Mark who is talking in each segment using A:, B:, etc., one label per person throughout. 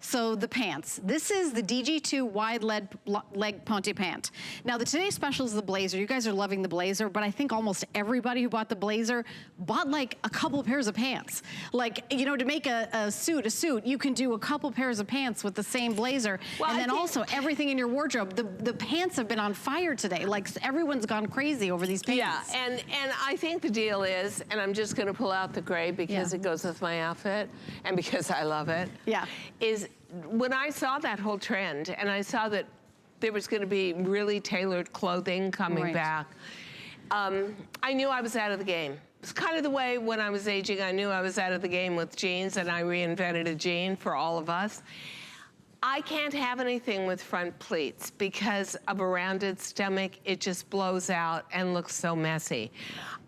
A: So the pants. This is the DG2 WideLeg Ponte Pant. Now the today's special is the blazer. You guys are loving the blazer, but I think almost everybody who bought the blazer bought like a couple pairs of pants. Like, you know, to make a suit, you can do a couple pairs of pants with the same blazer. Well, and then also everything in your wardrobe. The pants have been on fire today. Like everyone's gone crazy over these pants.
B: Yeah, and I think the deal is, and I'm just gonna pull out the gray because it goes with my outfit and because I love it.
A: Yeah.
B: Is when I saw that whole trend and I saw that there was gonna be really tailored clothing coming back, I knew I was out of the game. It's kind of the way when I was aging, I knew I was out of the game with jeans and I reinvented a jean for all of us. I can't have anything with front pleats because of a rounded stomach. It just blows out and looks so messy.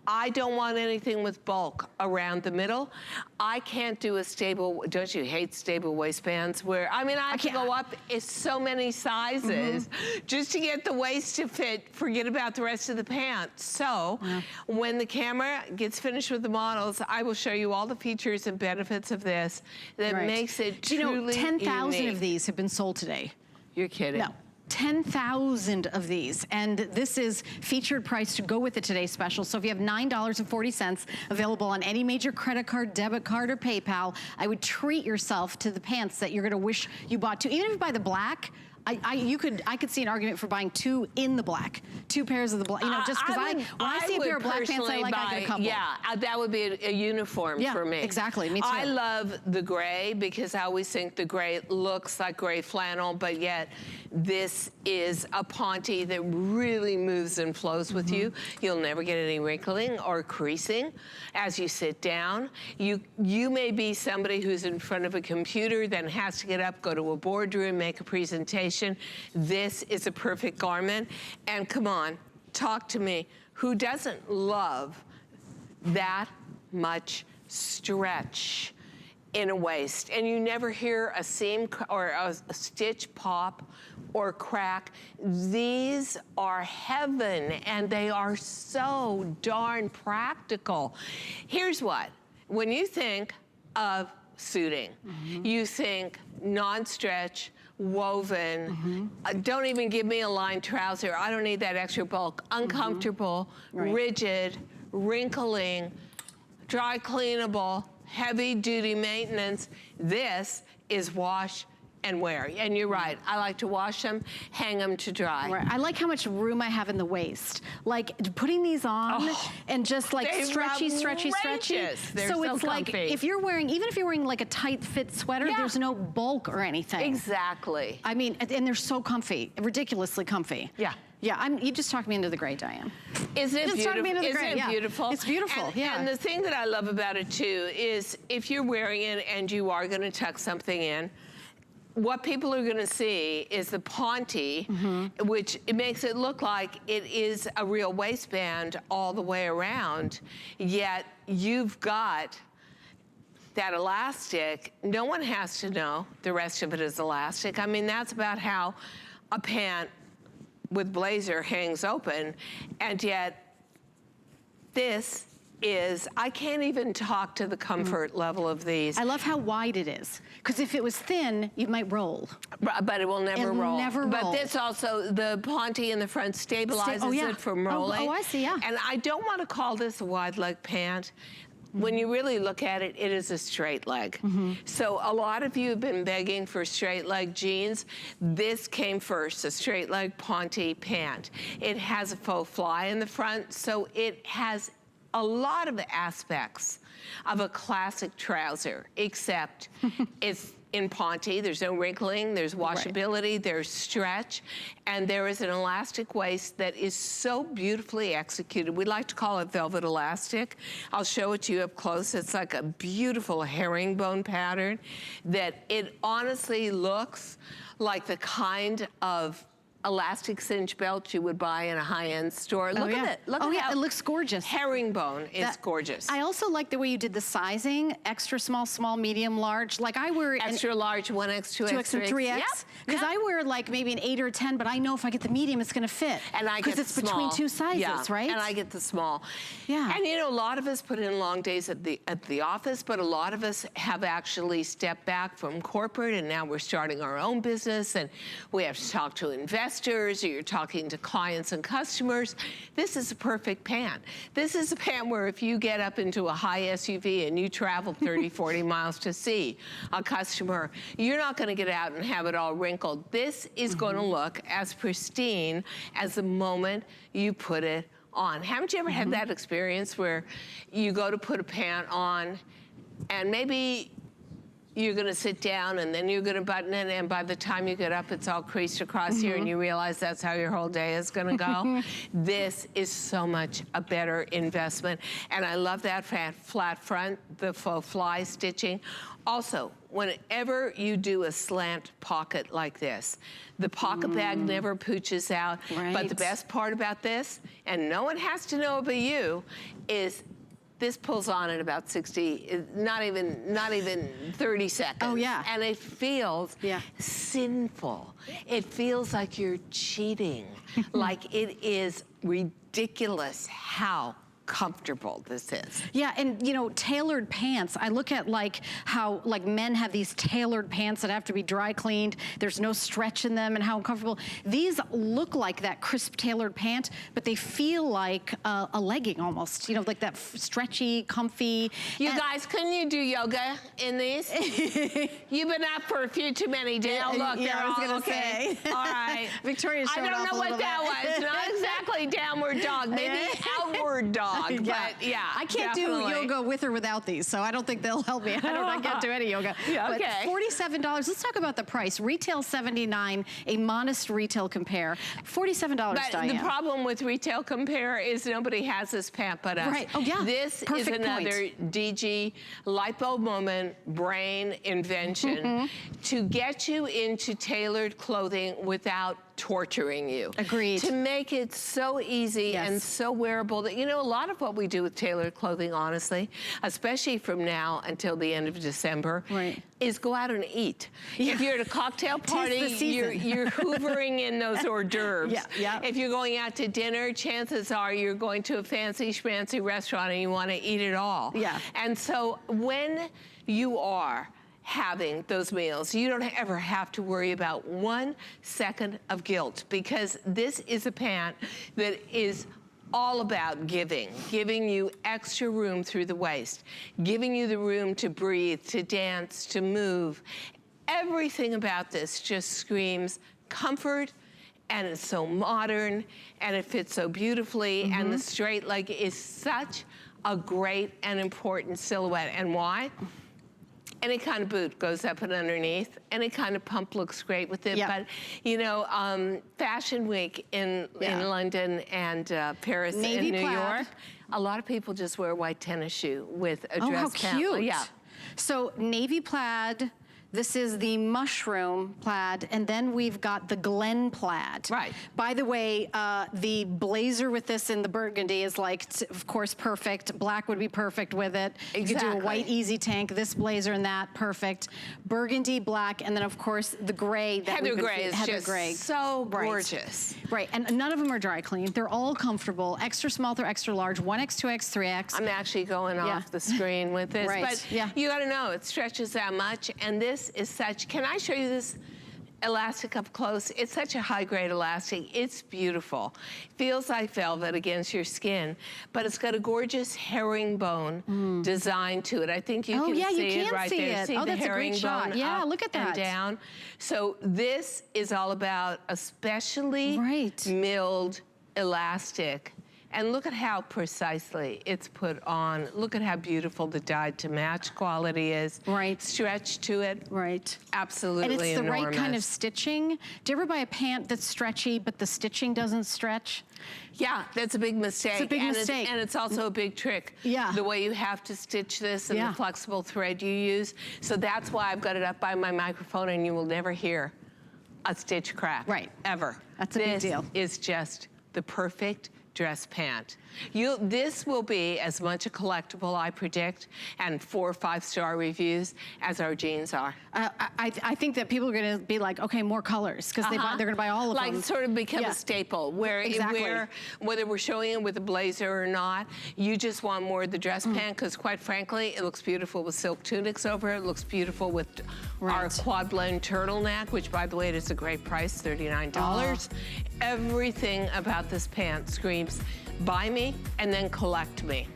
B: I don't want anything with bulk around the middle. I can't do a stable, don't you hate stable waistbands where, I mean, I can go up so many sizes just to get the waist to fit, forget about the rest of the pant. So when the camera gets finished with the models, I will show you all the features and benefits of this that makes it truly unique.
A: 10,000 of these have been sold today.
B: You're kidding.
A: No. 10,000 of these, and this is featured price to go with the today's special. So if you have $9.40 available on any major credit card, debit card, or PayPal, I would treat yourself to the pants that you're gonna wish you bought too. Even if you buy the black, I could see an argument for buying two in the black, two pairs of the black, you know, just because when I see a pair of black pants I like, I get a couple.
B: Yeah, that would be a uniform for me.
A: Exactly, me too.
B: I love the gray because I always think the gray looks like gray flannel, but yet this is a Ponte that really moves and flows with you. You'll never get any wrinkling or creasing as you sit down. You may be somebody who's in front of a computer, then has to get up, go to a boardroom, make a presentation. This is a perfect garment. And come on, talk to me. Who doesn't love that much stretch in a waist? And you never hear a seam or a stitch pop or crack. These are heaven, and they are so darn practical. Here's what, when you think of suiting, you think non-stretch, woven, don't even give me a lined trouser. I don't need that extra bulk. Uncomfortable, rigid, wrinkling, dry cleanable, heavy duty maintenance. This is wash and wear. And you're right, I like to wash them, hang them to dry.
A: Right. I like how much room I have in the waist. Like putting these on and just like stretchy.
B: They're so
A: it's
B: comfy.
A: Like if you're wearing, even if you're wearing like a tight fit sweater, there's no bulk or anything.
B: Exactly.
A: I mean, and they're so comfy, ridiculously comfy.
B: Yeah.
A: Yeah, you just talked me into the gray, Diane.
B: Isn't it beautiful?
A: Talked me into the gray.
B: Isn't it beautiful?
A: It's beautiful,
B: and the thing that I love about it too is if you're wearing it and you are gonna tuck something in, what people are gonna see is the Ponte, which it makes it look like it is a real waistband all the way around, yet you've got that elastic. No one has to know the rest of it is elastic. I mean, that's about how a pant with blazer hangs open, and yet this is, I can't even talk to the comfort level of these.
A: I love how wide it is, because if it was thin, you might roll.
B: But it will never roll.
A: Never roll.
B: But this also, the Ponte in the front stabilizes it from rolling.
A: Oh, I see, yeah.
B: And I don't want to call this a wide leg pant. When you really look at it, it is a straight leg. So a lot of you have been begging for straight leg jeans. This came first, a straight leg Ponte pant. It has a faux fly in the front, so it has a lot of aspects of a classic trouser, except it's in Ponte, there's no wrinkling, there's washability, there's stretch, and there is an elastic waist that is so beautifully executed. We like to call it velvet elastic. I'll show it to you up close. It's like a beautiful herringbone pattern that it honestly looks like the kind of elastic cinch belt you would buy in a high-end store. Look at it. Look at how
A: it looks gorgeous.
B: Herringbone is gorgeous.
A: I also like the way you did the sizing, extra small, small, medium, large. Like I wear
B: extra large, 1X, 2X,
A: 2X and 3X. Because I wear like maybe an 8 or 10, but I know if I get the medium, it's gonna fit.
B: And I get the small.
A: Because it's between two sizes, right?
B: And I get the small.
A: Yeah.
B: And you know, a lot of us put in long days at the office, but a lot of us have actually stepped back from corporate, and now we're starting our own business, and we have to talk to investors, or you're talking to clients and customers. This is a perfect pant. This is a pant where if you get up into a high SUV and you travel 30, 40 miles to see a customer, you're not gonna get out and have it all wrinkled. This is gonna look as pristine as the moment you put it on. Haven't you ever had that experience where you go to put a pant on and maybe you're gonna sit down and then you're gonna button it, and by the time you get up, it's all creased across here and you realize that's how your whole day is gonna go? This is so much a better investment. And I love that flat front, the faux fly stitching. Also, whenever you do a slant pocket like this, the pocket bag never pooches out. But the best part about this, and no one has to know but you, is this pulls on in about 60, not even 30 seconds.
A: Oh, yeah.
B: And it feels sinful. It feels like you're cheating. Like it is ridiculous how comfortable this is.
A: Yeah, and you know, tailored pants. I look at like how like men have these tailored pants that have to be dry cleaned. There's no stretch in them and how uncomfortable. These look like that crisp tailored pant, but they feel like a legging almost. You know, like that stretchy, comfy.
B: You guys, couldn't you do yoga in these? You've been up for a few too many days. Oh, look,
A: yeah,
B: they're
A: I was
B: all
A: gonna
B: okay.
A: say.
B: All right.
A: Victoria's showing
B: I don't
A: off
B: know
A: a
B: what
A: little
B: that
A: bit.
B: was. Not exactly downward dog. Maybe outward dog. But yeah,
A: I can't do yoga with or without these, so I don't think they'll help me. I can't do any yoga.
B: Yeah,
A: but $47. Let's talk about the price. Retail $79. A modest retail compare. $47,
B: but
A: Diane.
B: the problem with retail compare is nobody has this pant but us.
A: Right. Oh yeah.
B: This
A: Perfect
B: is another DG lipo moment brain invention to get you into tailored clothing without torturing you.
A: Agreed.
B: To make it so easy and so wearable that, you know, a lot of what we do with tailored clothing, honestly, especially from now until the end of December, is go out and eat. If you're at a cocktail party, you're hoovering in those hors d'oeuvres. If you're going out to dinner, chances are you're going to a fancy schmancy restaurant and you want to eat it all. And so when you are having those meals, you don't ever have to worry about 1 second of guilt, because this is a pant that is all about giving you extra room through the waist, giving you the room to breathe, to dance, to move. Everything about this just screams comfort, and it's so modern, and it fits so beautifully, and the straight leg is such a great and important silhouette. And why? Any kind of boot goes up and underneath. Any kind of pump looks great with it. But, you know, Fashion Week in London and Paris and New York, a lot of people just wear a white tennis shoe with a dress pant.
A: Oh, how cute. So navy plaid. This is the mushroom plaid, and then we've got the Glen plaid. By the way, the blazer with this in the burgundy is like, of course, perfect. Black would be perfect with it. You could do a white easy tank, this blazer and that, perfect. Burgundy, black, and then of course the gray.
B: Heather gray is just so gorgeous.
A: And none of them are dry clean. They're all comfortable. Extra small through extra large, 1X, 2X, 3X.
B: I'm actually going off the screen with this. But you gotta know, it stretches that much, and this is such, can I show you this elastic up close? It's such a high-grade elastic. It's beautiful. Feels like velvet against your skin, but it's got a gorgeous herringbone design to it. I think you can see it right there. See the herringbone up
A: look at that.
B: And down. So this is all about a specially milled elastic. And look at how precisely it's put on. Look at how beautiful the dyed to match quality is. Stretch to it. Absolutely
A: And it's the
B: enormous.
A: right kind of stitching. Do you ever buy a pant that's stretchy, but the stitching doesn't stretch?
B: Yeah, that's a big mistake.
A: It's a big mistake.
B: And it's also a big trick. The way you have to stitch this and the flexible thread you use. So that's why I've got it up by my microphone and you will never hear a stitch crack.
A: Right.
B: Ever.
A: That's a big deal.
B: This is just the perfect dress pant. This will be as much a collectible, I predict, and 4 or 5-star reviews as our jeans are.
A: I think that people are going to be like, okay, more colors, because they're going to buy all of them.
B: Like sort of become a staple, where, whether we're showing it with a blazer or not, you just want more of the dress pant, because quite frankly, it looks beautiful with silk tunics over it. It looks beautiful with our quad blend turtleneck, which by the way, it is a great price, $39. Everything about this pant screams, buy me and then collect me.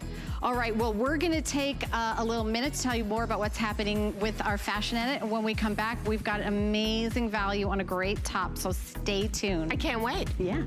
A: All right, well, we're gonna take a little minute to tell you more about what's happening with our fashion edit. And when we come back, we've got amazing value on a great top, so stay tuned.
B: I can't wait.
A: Yeah.